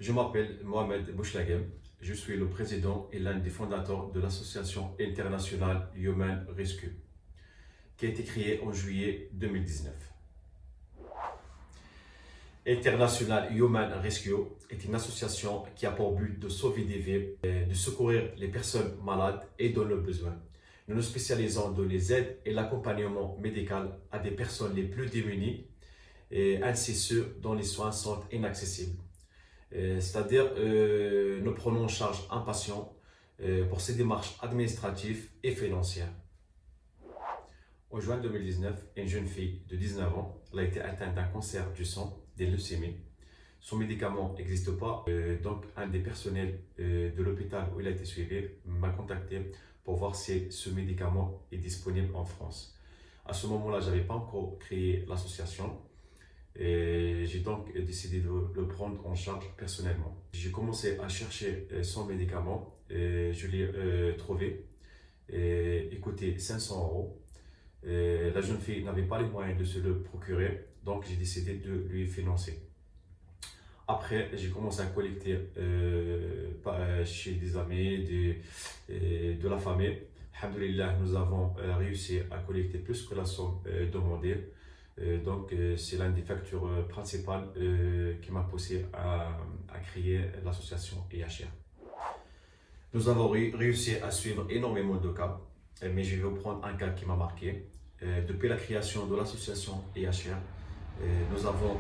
Je m'appelle Mohamed Bouchlaghem. Je suis le président et l'un des fondateurs de l'association internationale Human Rescue, qui a été créée en juillet 2019. International Human Rescue est une association qui a pour but de sauver des vies, et de secourir les personnes malades et dans le besoin. Nous nous spécialisons dans les aides et l'accompagnement médical à des personnes les plus démunies, et ainsi ceux dont les soins sont inaccessibles. C'est-à-dire, nous prenons en charge un patient pour ses démarches administratives et financières. En juin 2019, une jeune fille de 19 ans elle a été atteinte d'un cancer du sang, des leucémies. Son médicament n'existe pas, donc un des personnels de l'hôpital où il a été suivi m'a contacté pour voir si ce médicament est disponible en France. À ce moment-là, je n'avais pas encore créé l'association. Et j'ai donc décidé de le prendre en charge personnellement. J'ai commencé à chercher son médicament et je l'ai trouvé. Et il coûtait 500 euros. Et la jeune fille n'avait pas les moyens de se le procurer, donc j'ai décidé de lui financer. Après, j'ai commencé à collecter chez des amis, de la famille. Alhamdulillah, nous avons réussi à collecter plus que la somme demandée. C'est l'un des facteurs principaux qui m'a poussé à créer l'association EHR. Nous avons réussi à suivre énormément de cas, mais je vais vous prendre un cas qui m'a marqué. Depuis la création de l'association EHR, nous avons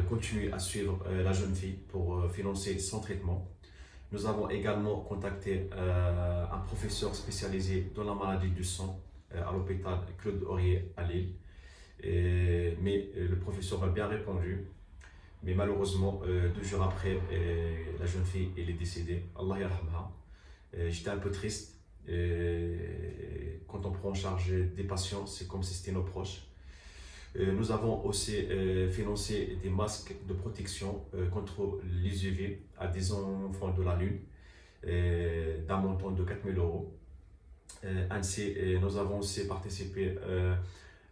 continué à suivre la jeune fille pour financer son traitement. Nous avons également contacté un professeur spécialisé dans la maladie du sang à l'hôpital Claude Aurier à Lille. Mais le professeur m'a bien répondu. Mais malheureusement, 2 jours après, la jeune fille elle est décédée. Allah yarhamha. J'étais un peu triste. Quand on prend en charge des patients, c'est comme si c'était nos proches. Nous avons aussi financé des masques de protection contre les UV à des enfants de la Lune d'un montant de 4 000 euros. Ainsi, nous avons aussi participé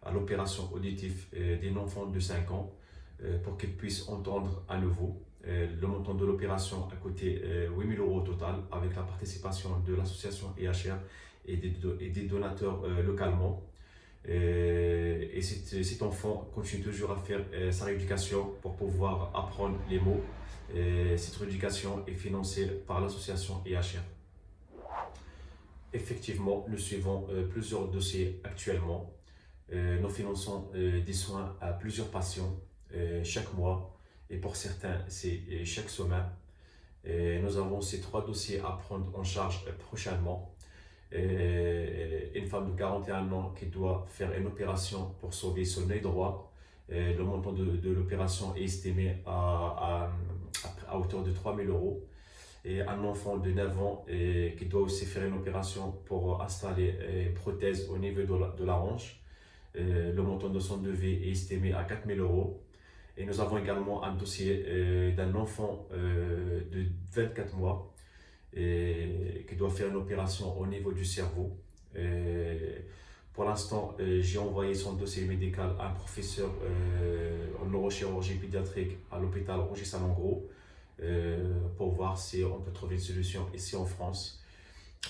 à l'opération auditive d'un enfant de 5 ans pour qu'il puisse entendre à nouveau. Le montant de l'opération a coûté 8 000 euros au total avec la participation de l'association EHR et des donateurs localement. Et cet enfant continue toujours à faire sa rééducation pour pouvoir apprendre les mots. Cette rééducation est financée par l'association EHR. Effectivement, nous suivons plusieurs dossiers actuellement. Nous finançons des soins à plusieurs patients chaque mois et pour certains, c'est chaque semaine. Nous avons ces 3 dossiers à prendre en charge prochainement. Une femme de 41 ans qui doit faire une opération pour sauver son œil droit. Le montant de l'opération est estimé à hauteur de 3 000 euros. Et un enfant de 9 ans qui doit aussi faire une opération pour installer une prothèse au niveau de la hanche. Le montant de son devis est estimé à 4 000 euros. Et nous avons également un dossier d'un enfant de 24 mois qui doit faire une opération au niveau du cerveau. Pour l'instant, j'ai envoyé son dossier médical à un professeur en neurochirurgie pédiatrique à l'hôpital Roger Salengro pour voir si on peut trouver une solution ici en France.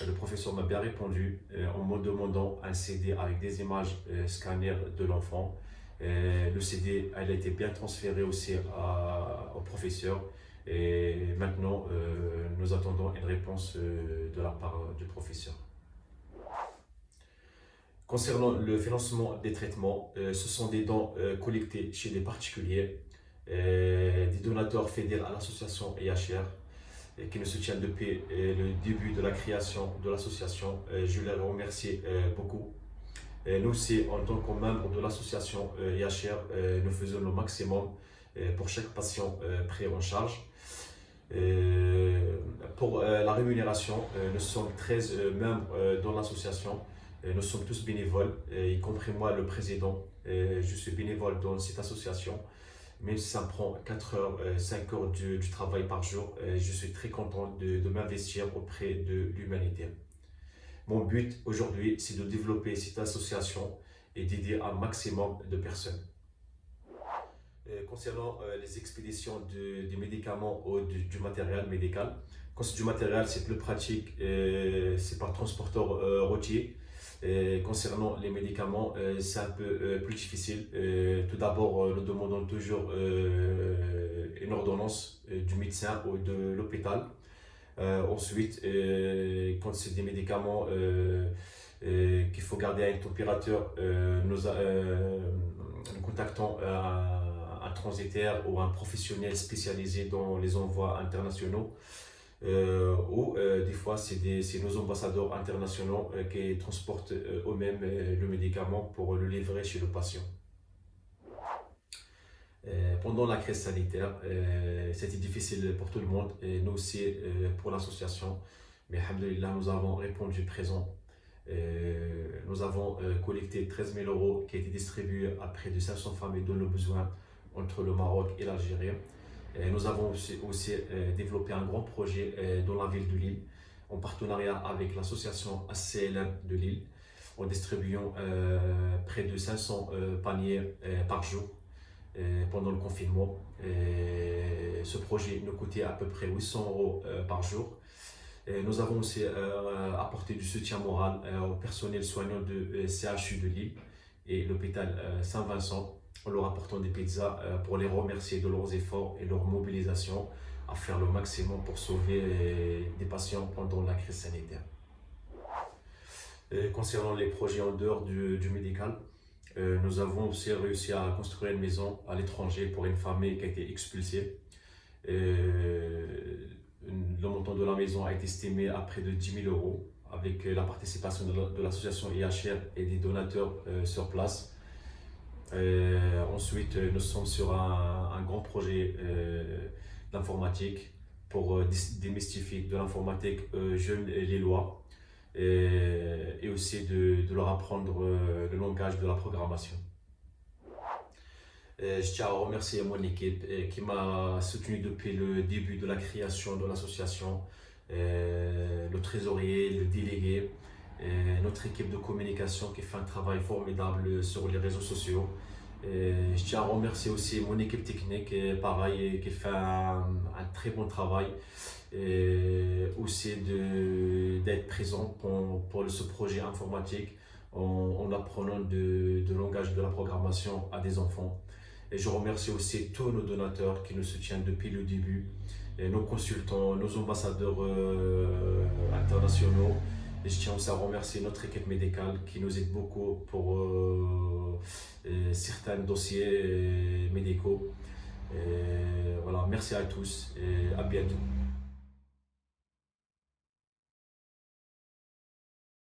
Le professeur m'a bien répondu en me demandant un CD avec des images scanner de l'enfant. Le CD a été bien transféré aussi au professeur et maintenant nous attendons une réponse de la part du professeur. Concernant le financement des traitements, ce sont des dons collectés chez des particuliers, des donateurs fédérés à l'association EHR qui nous soutiennent depuis le début de la création de l'association. Je les remercie beaucoup. Nous aussi, en tant que membres de l'association EHR, nous faisons le maximum pour chaque patient pris en charge. Pour la rémunération, nous sommes 13 membres dans l'association. Nous sommes tous bénévoles, y compris moi, le président. Je suis bénévole dans cette association. Même si ça me prend 4 heures, 5 heures du travail par jour, je suis très content de m'investir auprès de l'humanité. Mon but aujourd'hui, c'est de développer cette association et d'aider un maximum de personnes. Concernant les expéditions des médicaments ou du matériel médical. Quand c'est du matériel, c'est plus pratique, c'est par transporteur routier. Concernant les médicaments, c'est un peu plus difficile. Tout d'abord, nous demandons toujours une ordonnance du médecin ou de l'hôpital. Ensuite, quand c'est des médicaments qu'il faut garder à une température, nous contactons un transitaire ou un professionnel spécialisé dans les envois internationaux. Ou des fois, c'est nos ambassadeurs internationaux qui transportent eux-mêmes le médicament pour le livrer chez le patient. Pendant la crise sanitaire, c'était difficile pour tout le monde et nous aussi pour l'association. Mais alhamdoulilah, nous avons répondu présent. Nous avons collecté 13 000 euros qui a été distribués à près de 500 familles dans le besoin entre le Maroc et l'Algérie. Nous avons aussi développé un grand projet dans la ville de Lille en partenariat avec l'association ACLM de Lille en distribuant près de 500 paniers par jour pendant le confinement. Ce projet nous coûtait à peu près 800 euros par jour. Nous avons aussi apporté du soutien moral au personnel soignant de CHU de Lille et l'hôpital Saint-Vincent en leur apportant des pizzas pour les remercier de leurs efforts et leur mobilisation à faire le maximum pour sauver des patients pendant la crise sanitaire. Concernant les projets en dehors du médical, nous avons aussi réussi à construire une maison à l'étranger pour une famille qui a été expulsée. Le montant de la maison a été estimé à près de 10 000 euros avec la participation de l'association IHR et des donateurs sur place. Ensuite, nous sommes sur un grand projet d'informatique pour démystifier de l'informatique jeunes lillois et aussi de leur apprendre le langage de la programmation. Je tiens à remercier mon équipe qui m'a soutenu depuis le début de la création de l'association, le trésorier, le délégué, notre équipe de communication qui fait un travail formidable sur les réseaux sociaux. Je tiens à remercier aussi mon équipe technique, pareil, qui fait un très bon travail. Aussi d'être présent pour ce projet informatique en apprenant de langage de la programmation à des enfants. Et je remercie aussi tous nos donateurs qui nous soutiennent depuis le début, et nos consultants, nos ambassadeurs internationaux. Et je tiens aussi à remercier notre équipe médicale qui nous aide beaucoup pour certains dossiers médicaux. Et voilà, merci à tous et à bientôt.